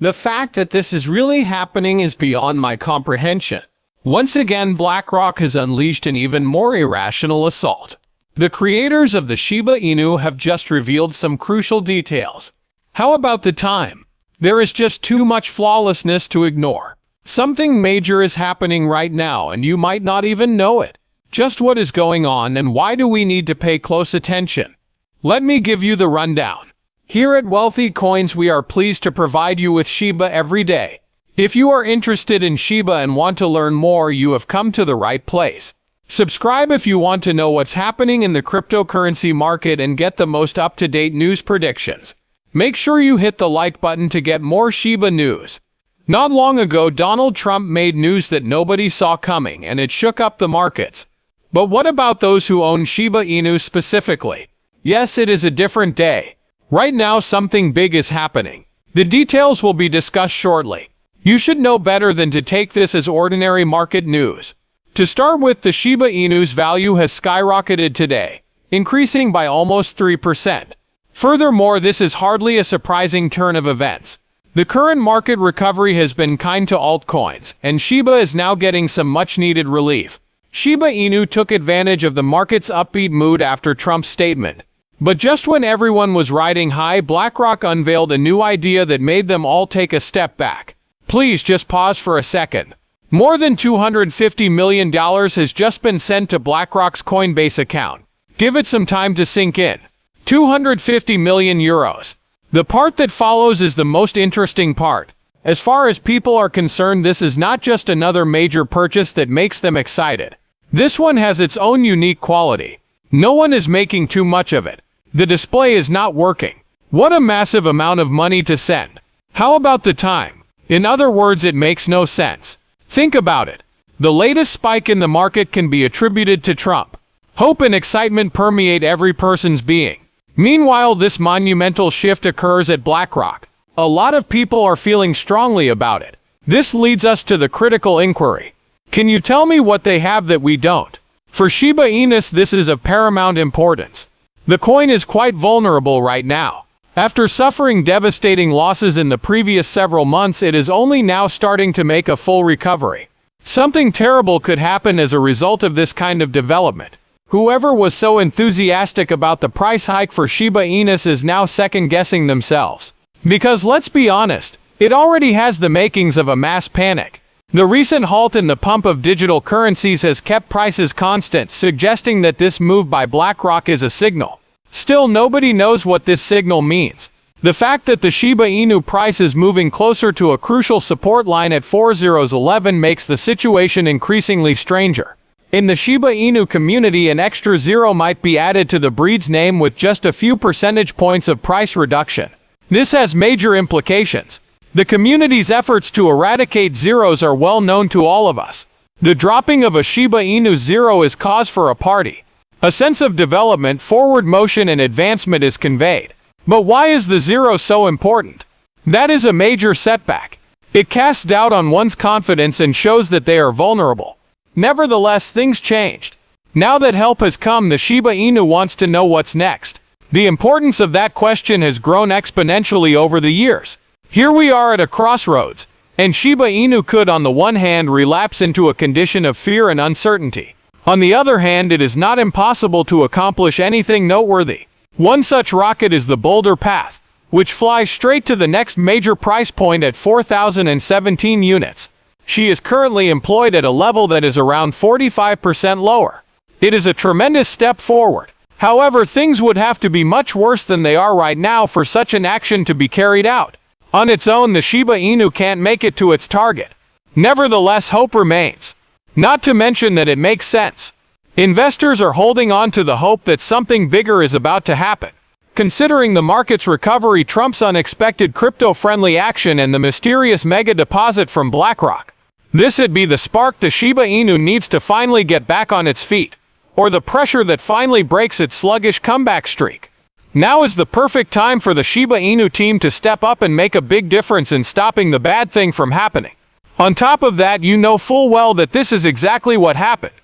The fact that this is really happening is beyond my comprehension. Once again, BlackRock has unleashed an even more irrational assault. The creators of the Shiba Inu have just revealed some crucial details. How about the time? There is just too much flawlessness to ignore. Something major is happening right now and you might not even know it. Just what is going on and why do we need to pay close attention? Let me give you the rundown. Here at Wealthy Coins we are pleased to provide you with Shiba every day. If you are interested in Shiba and want to learn more, you have come to the right place. Subscribe if you want to know what's happening in the cryptocurrency market and get the most up-to-date news predictions. Make sure you hit the like button to get more Shiba news. Not long ago, Donald Trump made news that nobody saw coming and it shook up the markets. But what about those who own Shiba Inu specifically? Yes, it is a different day. Right now, something big is happening. The details will be discussed shortly. You should know better than to take this as ordinary market news. To start with, the Shiba Inu's value has skyrocketed today, increasing by almost 3%. Furthermore, this is hardly a surprising turn of events. The current market recovery has been kind to altcoins, and Shiba is now getting some much-needed relief. Shiba Inu took advantage of the market's upbeat mood after Trump's statement. But just when everyone was riding high, BlackRock unveiled a new idea that made them all take a step back. Please just pause for a second. More than $250 million has just been sent to BlackRock's Coinbase account. Give it some time to sink in. 250 million euros. The part that follows is the most interesting part. As far as people are concerned, this is not just another major purchase that makes them excited. This one has its own unique quality. No one is making too much of it. The display is not working. What a massive amount of money to send. How about the time? In other words, it makes no sense. Think about it. The latest spike in the market can be attributed to Trump. Hope and excitement permeate every person's being. Meanwhile, this monumental shift occurs at BlackRock. A lot of people are feeling strongly about it. This leads us to the critical inquiry. Can you tell me what they have that we don't? For Shiba Inu, this is of paramount importance. The coin is quite vulnerable right now. After suffering devastating losses in the previous several months, it is only now starting to make a full recovery. Something terrible could happen as a result of this kind of development. Whoever was so enthusiastic about the price hike for Shiba Inu is now second-guessing themselves. Because let's be honest, it already has the makings of a mass panic. The recent halt in the pump of digital currencies has kept prices constant, suggesting that this move by BlackRock is a signal. Still, nobody knows what this signal means. The fact that the Shiba Inu price is moving closer to a crucial support line at 4.0011 makes the situation increasingly stranger. In the Shiba Inu community, an extra zero might be added to the breed's name with just a few percentage points of price reduction. This has major implications. The community's efforts to eradicate zeros are well known to all of us. The dropping of a Shiba Inu zero is cause for a party. A sense of development, forward motion and advancement is conveyed. But why is the zero so important? That is a major setback. It casts doubt on one's confidence and shows that they are vulnerable. Nevertheless, things changed. Now that help has come, the Shiba Inu wants to know what's next. The importance of that question has grown exponentially over the years. Here we are at a crossroads, and Shiba Inu could on the one hand relapse into a condition of fear and uncertainty. On the other hand, it is not impossible to accomplish anything noteworthy. One such rocket is the Boulder Path, which flies straight to the next major price point at 4,017 units. She is currently employed at a level that is around 45% lower. It is a tremendous step forward. However, things would have to be much worse than they are right now for such an action to be carried out. On its own, the Shiba Inu can't make it to its target. Nevertheless, hope remains. Not to mention that it makes sense. Investors are holding on to the hope that something bigger is about to happen. Considering the market's recovery, Trump's unexpected crypto-friendly action, and the mysterious mega deposit from BlackRock, this would be the spark the Shiba Inu needs to finally get back on its feet, or the pressure that finally breaks its sluggish comeback streak. Now is the perfect time for the Shiba Inu team to step up and make a big difference in stopping the bad thing from happening. On top of that, you know full well that this is exactly what happened.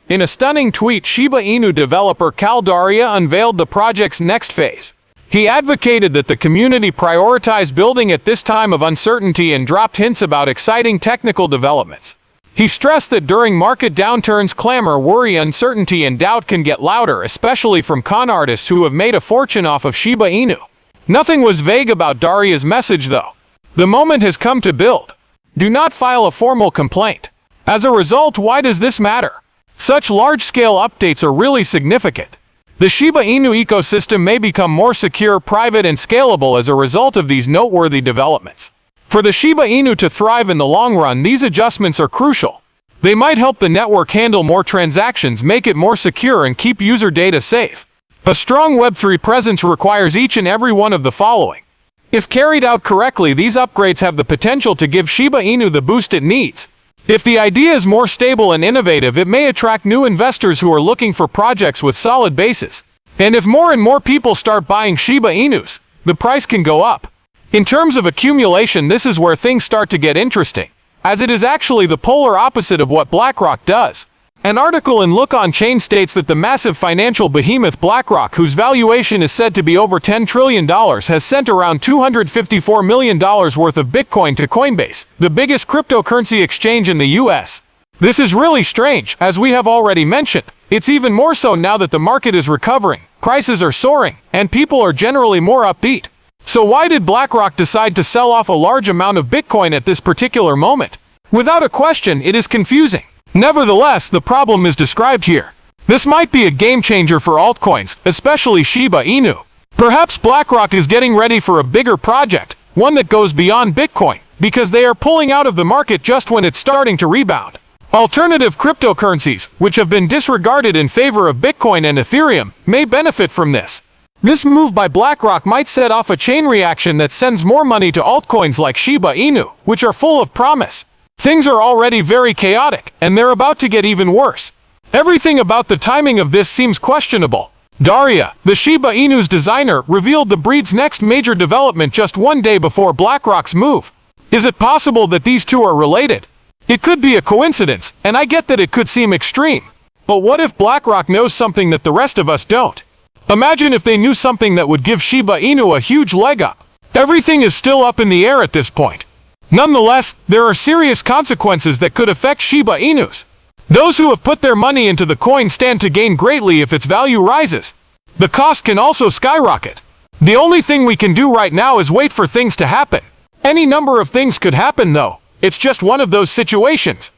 In a stunning tweet, Shiba Inu developer Caldaria unveiled the project's next phase. He advocated that the community prioritize building at this time of uncertainty and dropped hints about exciting technical developments. He stressed that during market downturns, clamor, worry, uncertainty, and doubt can get louder, especially from con artists who have made a fortune off of Shiba Inu. Nothing was vague about Daria's message, though. The moment has come to build. Do not file a formal complaint. As a result, why does this matter? Such large-scale updates are really significant. The Shiba Inu ecosystem may become more secure, private, and scalable as a result of these noteworthy developments. For the Shiba Inu to thrive in the long run, these adjustments are crucial. They might help the network handle more transactions, make it more secure, and keep user data safe. A strong Web3 presence requires each and every one of the following. If carried out correctly, these upgrades have the potential to give Shiba Inu the boost it needs. If the idea is more stable and innovative, it may attract new investors who are looking for projects with solid bases. And if more and more people start buying Shiba Inus, the price can go up. In terms of accumulation, this is where things start to get interesting, as it is actually the polar opposite of what BlackRock does. An article in Look On Chain states that the massive financial behemoth BlackRock, whose valuation is said to be over $10 trillion, has sent around $254 million worth of Bitcoin to Coinbase, the biggest cryptocurrency exchange in the US. This is really strange, as we have already mentioned. It's even more so now that the market is recovering, prices are soaring, and people are generally more upbeat. So why did BlackRock decide to sell off a large amount of Bitcoin at this particular moment? Without a question, it is confusing. Nevertheless, the problem is described here. This might be a game changer for altcoins, especially Shiba Inu. Perhaps BlackRock is getting ready for a bigger project, one that goes beyond Bitcoin, because they are pulling out of the market just when it's starting to rebound. Alternative cryptocurrencies, which have been disregarded in favor of Bitcoin and Ethereum, may benefit from this. This move by BlackRock might set off a chain reaction that sends more money to altcoins like Shiba Inu, which are full of promise. Things are already very chaotic, and they're about to get even worse. Everything about the timing of this seems questionable. Daria, the Shiba Inu's designer, revealed the breed's next major development just one day before BlackRock's move. Is it possible that these two are related? It could be a coincidence, and I get that it could seem extreme. But what if BlackRock knows something that the rest of us don't? Imagine if they knew something that would give Shiba Inu a huge leg up. Everything is still up in the air at this point. Nonetheless, there are serious consequences that could affect Shiba Inus. Those who have put their money into the coin stand to gain greatly if its value rises. The cost can also skyrocket. The only thing we can do right now is wait for things to happen. Any number of things could happen, though. It's just one of those situations.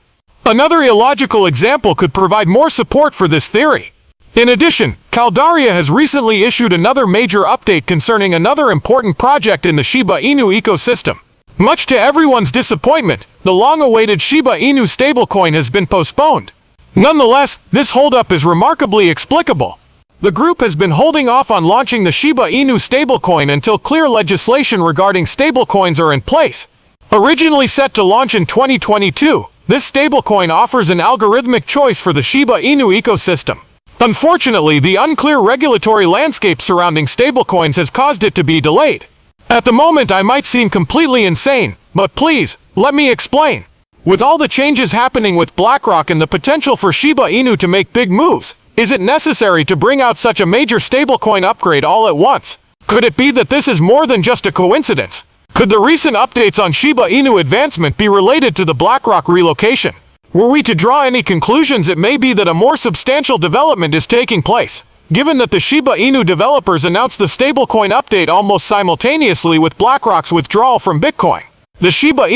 Another illogical example could provide more support for this theory. In addition, Caldaria has recently issued another major update concerning another important project in the Shiba Inu ecosystem. Much to everyone's disappointment, the long-awaited Shiba Inu stablecoin has been postponed. Nonetheless, this holdup is remarkably explicable. The group has been holding off on launching the Shiba Inu stablecoin until clear legislation regarding stablecoins are in place. Originally set to launch in 2022, this stablecoin offers an algorithmic choice for the Shiba Inu ecosystem. Unfortunately, the unclear regulatory landscape surrounding stablecoins has caused it to be delayed. At the moment, I might seem completely insane, but please, let me explain. With all the changes happening with BlackRock and the potential for Shiba Inu to make big moves, is it necessary to bring out such a major stablecoin upgrade all at once? Could it be that this is more than just a coincidence? Could the recent updates on Shiba Inu advancement be related to the BlackRock relocation? Were we to draw any conclusions, it may be that a more substantial development is taking place, given that the Shiba Inu developers announced the stablecoin update almost simultaneously with BlackRock's withdrawal from Bitcoin. The Shiba Inu